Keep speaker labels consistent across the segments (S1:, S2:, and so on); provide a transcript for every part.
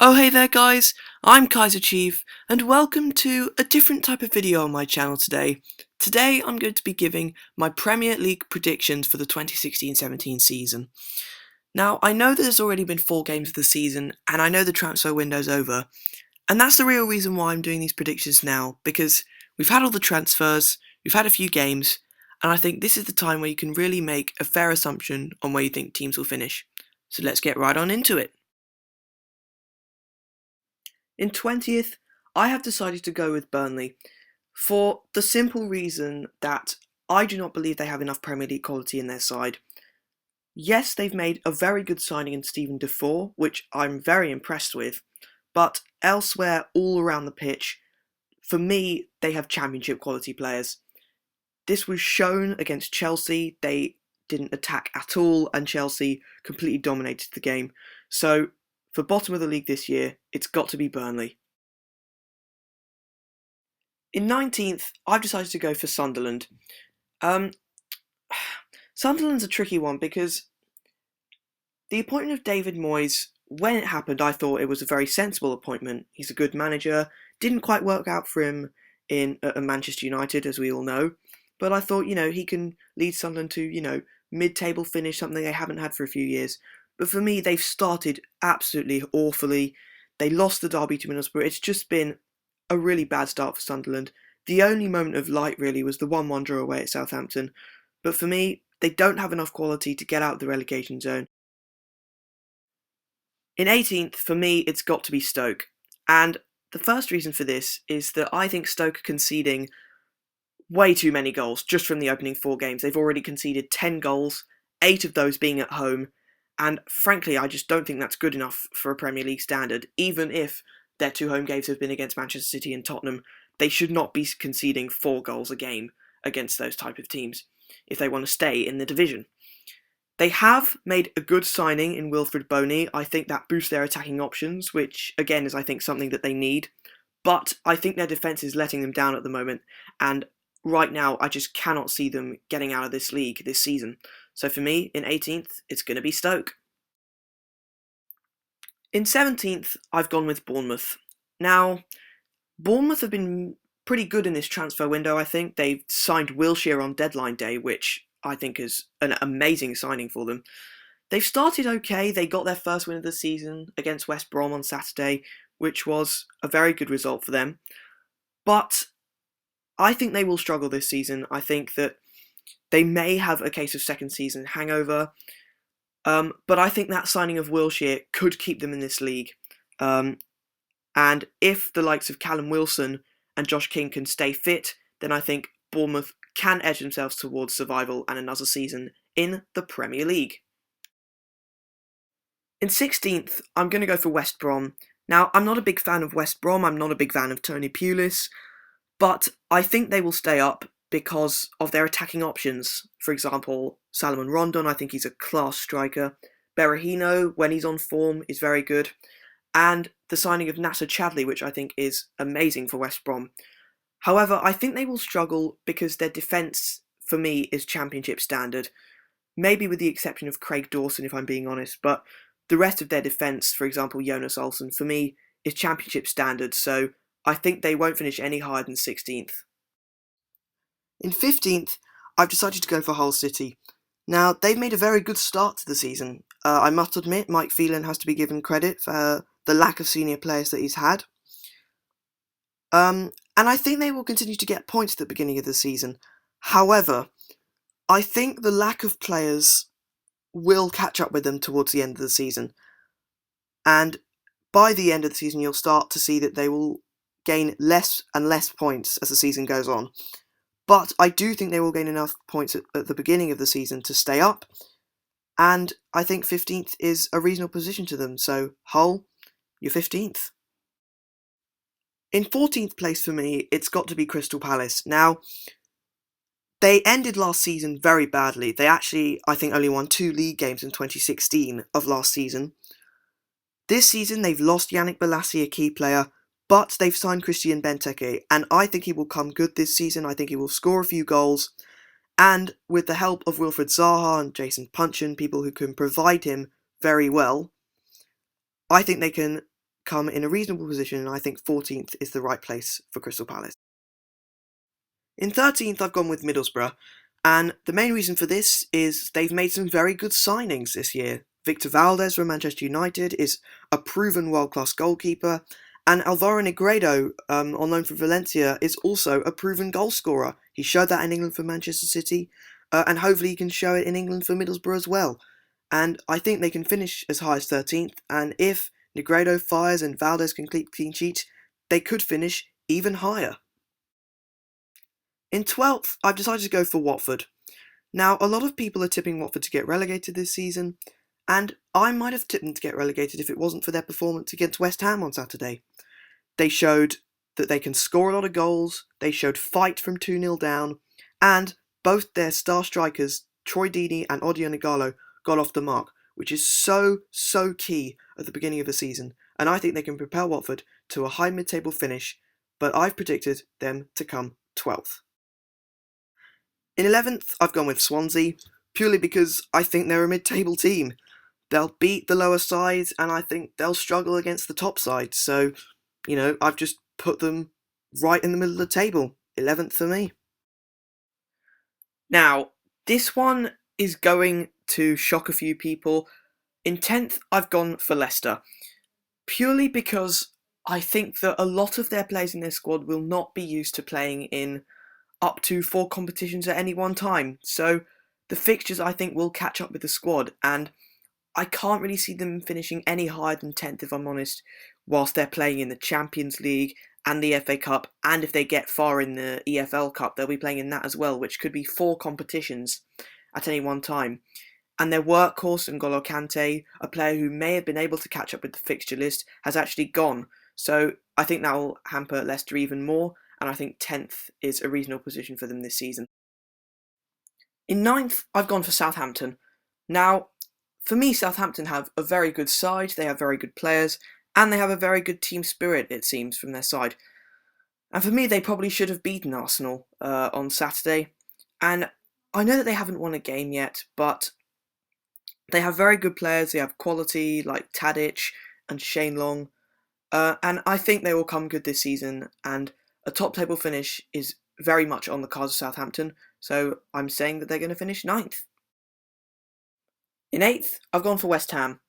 S1: Oh hey there guys, I'm KyserCheef and welcome to a different type of video on my channel today. Today I'm going to be giving my Premier League predictions for the 2016-17 season. Now I know that there's already been 4 games of the season and I know the transfer window's over, and that's the real reason why I'm doing these predictions now, because we've had all the transfers, we've had a few games, and I think this is the time where you can really make a fair assumption on where you think teams will finish. So let's get right on into it. In 20th, I have decided to go with Burnley for the simple reason that I do not believe they have enough Premier League quality in their side. Yes, they've made a very good signing in Stephen Defoe, which I'm very impressed with, but elsewhere all around the pitch, for me, they have championship quality players. This was shown against Chelsea. They didn't attack at all, and Chelsea completely dominated the game. So, for bottom of the league this year, it's got to be Burnley. In 19th, I've decided to go for Sunderland. Um, Sunderland's a tricky one because the appointment of David Moyes, when it happened, I thought it was a very sensible appointment. He's a good manager. Didn't quite work out for him in Manchester United, as we all know. But I thought, he can lead Sunderland to, mid-table finish, something they haven't had for a few years. But for me, they've started absolutely awfully. They lost the derby to Middlesbrough. It's just been a really bad start for Sunderland. The only moment of light really was the 1-1 draw away at Southampton. But for me, they don't have enough quality to get out of the relegation zone. In 18th, for me, it's got to be Stoke. And the first reason for this is that I think Stoke are conceding way too many goals just from the opening 4 games. They've already conceded 10 goals, 8 of those being at home. And frankly, I just don't think that's good enough for a Premier League standard. Even if their 2 home games have been against Manchester City and Tottenham, they should not be conceding 4 goals a game against those type of teams if they want to stay in the division. They have made a good signing in Wilfred Boney. I think that boosts their attacking options, which again is I think something that they need. But I think their defence is letting them down at the moment, and right now I just cannot see them getting out of this league this season. So for me, in 18th, it's going to be Stoke. In 17th, I've gone with Bournemouth. Now, Bournemouth have been pretty good in this transfer window, I think. They've signed Wilshere on deadline day, which I think is an amazing signing for them. They've started okay. They got their first win of the season against West Brom on Saturday, which was a very good result for them. But I think they will struggle this season. I think that they may have a case of second season hangover. But I think that signing of Wilshere could keep them in this league. And if the likes of Callum Wilson and Josh King can stay fit, then I think Bournemouth can edge themselves towards survival and another season in the Premier League. In 16th, I'm going to go for West Brom. Now, I'm not a big fan of West Brom, I'm not a big fan of Tony Pulis, but I think they will stay up because of their attacking options. For example, Salomon Rondon, I think he's a class striker. Berahino, when he's on form, is very good. And the signing of Nacer Chadli, which I think is amazing for West Brom. However, I think they will struggle because their defence, for me, is championship standard. Maybe with the exception of Craig Dawson, if I'm being honest, but the rest of their defence, for example, Jonas Olsson, for me, is championship standard, so I think they won't finish any higher than 16th. In 15th, I've decided to go for Hull City. Now, they've made a very good start to the season. I must admit, Mike Phelan has to be given credit for the lack of senior players that he's had. And I think they will continue to get points at the beginning of the season. However, I think the lack of players will catch up with them towards the end of the season. And by the end of the season, you'll start to see that they will gain less and less points as the season goes on. But I do think they will gain enough points at the beginning of the season to stay up. And I think 15th is a reasonable position to them. So, Hull, you're 15th. In 14th place for me, it's got to be Crystal Palace. Now, they ended last season very badly. They actually, I think, only won 2 league games in 2016 of last season. This season, they've lost Yannick Bolasie, a key player, but they've signed Christian Benteke, and I think he will come good this season. I think he will score a few goals, and with the help of Wilfred Zaha and Jason Puncheon, people who can provide him very well, I think they can come in a reasonable position, and I think 14th is the right place for Crystal Palace. In 13th, I've gone with Middlesbrough, and the main reason for this is they've made some very good signings this year. Victor Valdez from Manchester United is a proven world-class goalkeeper, and Alvaro Negredo, on loan from Valencia, is also a proven goalscorer. He showed that in England for Manchester City, and hopefully he can show it in England for Middlesbrough as well. And I think they can finish as high as 13th, and if Negredo fires and Valdez can keep clean sheets, they could finish even higher. In 12th, I've decided to go for Watford. Now, a lot of people are tipping Watford to get relegated this season, and I might have tipped them to get relegated if it wasn't for their performance against West Ham on Saturday. They showed that they can score a lot of goals, they showed fight from 2-0 down, and both their star strikers, Troy Deeney and Odion Ighalo, got off the mark, which is so key at the beginning of the season, and I think they can propel Watford to a high mid-table finish, but I've predicted them to come 12th. In 11th, I've gone with Swansea, purely because I think they're a mid-table team. They'll beat the lower sides, and I think they'll struggle against the top sides, so, I've just put them right in the middle of the table. 11th for me. Now, this one is going to shock a few people. In 10th, I've gone for Leicester, purely because I think that a lot of their players in their squad will not be used to playing in up to 4 competitions at any one time. So the fixtures, I think, will catch up with the squad, and I can't really see them finishing any higher than 10th, if I'm honest, whilst they're playing in the Champions League and the FA Cup, and if they get far in the EFL Cup, they'll be playing in that as well, which could be 4 competitions at any one time. And their workhorse, N'Golo Kante, a player who may have been able to catch up with the fixture list, has actually gone. So I think that will hamper Leicester even more, and I think 10th is a reasonable position for them this season. In 9th, I've gone for Southampton. Now, for me, Southampton have a very good side, they have very good players, and they have a very good team spirit, it seems, from their side. And for me, they probably should have beaten Arsenal on Saturday. And I know that they haven't won a game yet, but they have very good players, they have quality like Tadic and Shane Long, and I think they will come good this season, and a top table finish is very much on the cards of Southampton, so I'm saying that they're going to finish 9th. In 8th, I've gone for West Ham.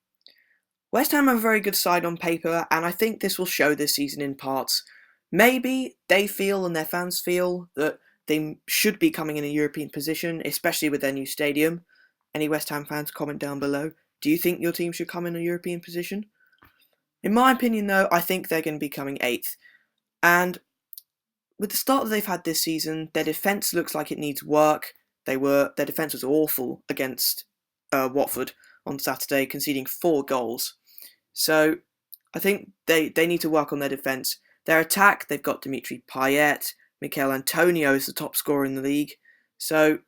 S1: West Ham have a very good side on paper, and I think this will show this season in parts. Maybe they feel and their fans feel that they should be coming in a European position, especially with their new stadium. Any West Ham fans, comment down below. Do you think your team should come in a European position? In my opinion, though, I think they're going to be coming 8th. And with the start that they've had this season, their defence looks like it needs work. Their defence was awful against Watford on Saturday, conceding 4 goals. So I think they need to work on their defence. Their attack, they've got Dimitri Payet, Mikel Antonio is the top scorer in the league. So,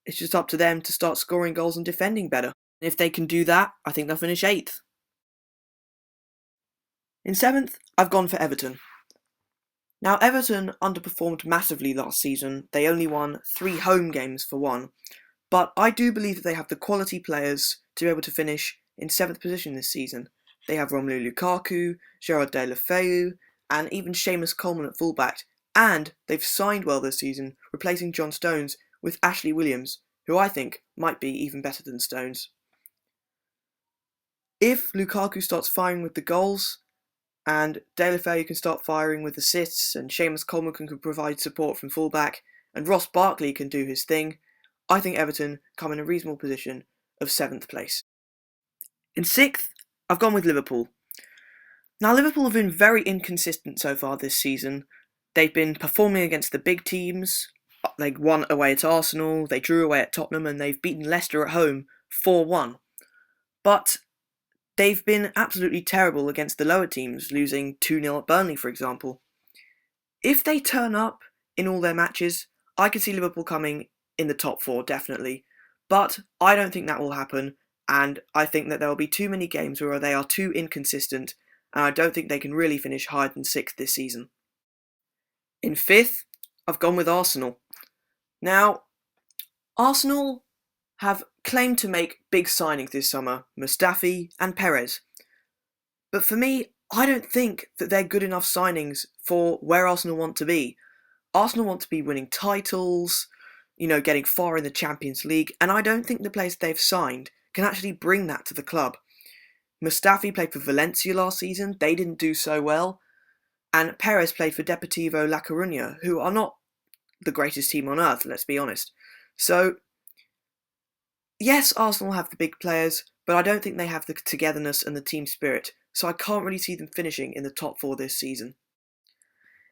S1: it's just up to them to start scoring goals and defending better. If they can do that, I think they'll finish 8th. In 7th, I've gone for Everton. Now, Everton underperformed massively last season. They only won 3 home games for 1. But I do believe that they have the quality players to be able to finish in 7th position this season. They have Romelu Lukaku, Gerard Deulofeu, and even Seamus Coleman at fullback. And they've signed well this season, replacing John Stones with Ashley Williams, who I think might be even better than Stones. If Lukaku starts firing with the goals, and Deulofeu can start firing with assists, and Seamus Coleman can provide support from fullback, and Ross Barkley can do his thing, I think Everton come in a reasonable position of 7th place. In 6th, I've gone with Liverpool. Now, Liverpool have been very inconsistent so far this season. They've been performing against the big teams. They won away at Arsenal, they drew away at Tottenham, and they've beaten Leicester at home 4-1. But they've been absolutely terrible against the lower teams, losing 2-0 at Burnley, for example. If they turn up in all their matches, I can see Liverpool coming in the top 4, definitely. But I don't think that will happen, and I think that there will be too many games where they are too inconsistent, and I don't think they can really finish higher than 6th this season. In 5th, I've gone with Arsenal. Now, Arsenal have claimed to make big signings this summer, Mustafi and Perez. But for me, I don't think that they're good enough signings for where Arsenal want to be. Arsenal want to be winning titles, getting far in the Champions League, and I don't think the players they've signed can actually bring that to the club. Mustafi played for Valencia last season, they didn't do so well, and Perez played for Deportivo La Coruña, who are not the greatest team on earth, let's be honest. So, yes, Arsenal have the big players, but I don't think they have the togetherness and the team spirit, so I can't really see them finishing in the top four this season.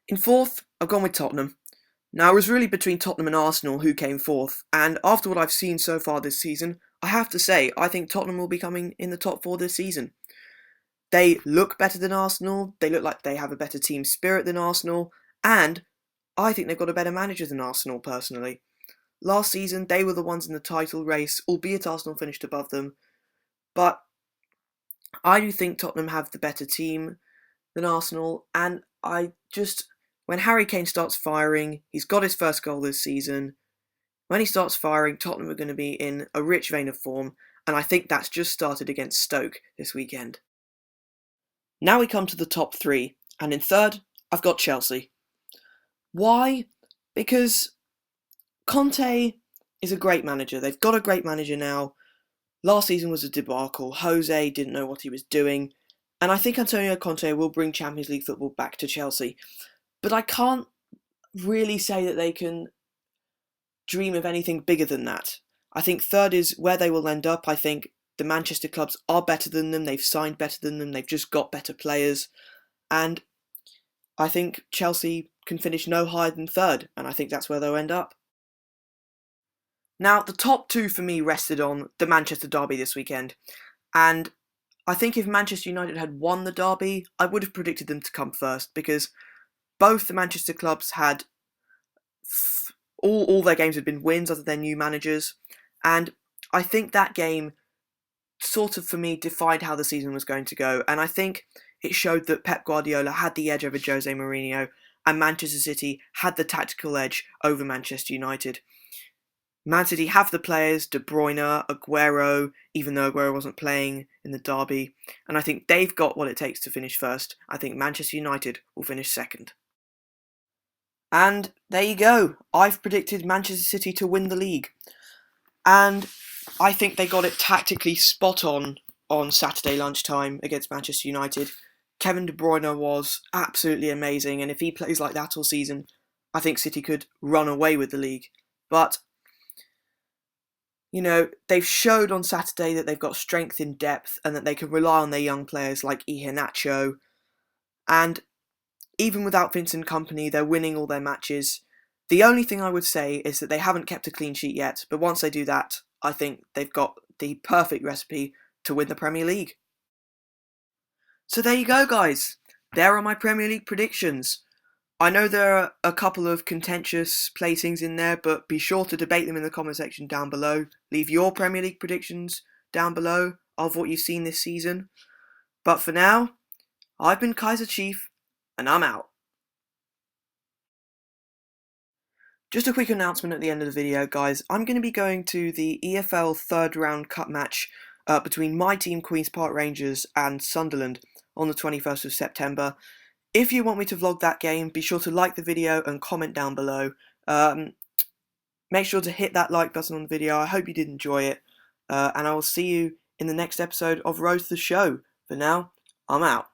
S1: In fourth, I've gone with Tottenham. Now, it was really between Tottenham and Arsenal who came fourth, and after what I've seen so far this season, I have to say, I think Tottenham will be coming in the top four this season. They look better than Arsenal, they look like they have a better team spirit than Arsenal, and I think they've got a better manager than Arsenal, personally. Last season, they were the ones in the title race, albeit Arsenal finished above them, but I do think Tottenham have the better team than Arsenal, and when Harry Kane starts firing, he's got his first goal this season. When he starts firing, Tottenham are going to be in a rich vein of form, and I think that's just started against Stoke this weekend. Now we come to the top three, and in third, I've got Chelsea. Why? Because Conte is a great manager. They've got a great manager now. Last season was a debacle. Jose didn't know what he was doing, and I think Antonio Conte will bring Champions League football back to Chelsea. But I can't really say that they can dream of anything bigger than that. I think third is where they will end up. I think the Manchester clubs are better than them, they've signed better than them, they've just got better players, and I think Chelsea can finish no higher than third, and I think that's where they'll end up. Now, the top two for me rested on the Manchester derby this weekend, and I think if Manchester United had won the derby, I would have predicted them to come first, because both the Manchester clubs had all their games had been wins under their new managers, and I think that game sort of, for me, defined how the season was going to go, and I think it showed that Pep Guardiola had the edge over Jose Mourinho, and Manchester City had the tactical edge over Manchester United. Man City have the players, De Bruyne, Aguero, even though Aguero wasn't playing in the derby, and I think they've got what it takes to finish first. I think Manchester United will finish second. And there you go. I've predicted Manchester City to win the league. And I think they got it tactically spot on Saturday lunchtime against Manchester United. Kevin De Bruyne was absolutely amazing, and if he plays like that all season, I think City could run away with the league. But, they've showed on Saturday that they've got strength in depth and that they can rely on their young players like Iheanacho. And even without Vincent Kompany, they're winning all their matches. The only thing I would say is that they haven't kept a clean sheet yet, but once they do that, I think they've got the perfect recipe to win the Premier League. So there you go, guys. There are my Premier League predictions. I know there are a couple of contentious placings in there, but be sure to debate them in the comment section down below. Leave your Premier League predictions down below of what you've seen this season. But for now, I've been KyserCheef, and I'm out. Just a quick announcement at the end of the video, guys. I'm going to be going to the EFL third round cup match between my team, Queen's Park Rangers, and Sunderland on the 21st of September. If you want me to vlog that game, be sure to like the video and comment down below. Make sure to hit that like button on the video. I hope you did enjoy it. And I will see you in the next episode of Road to the Show. For now, I'm out.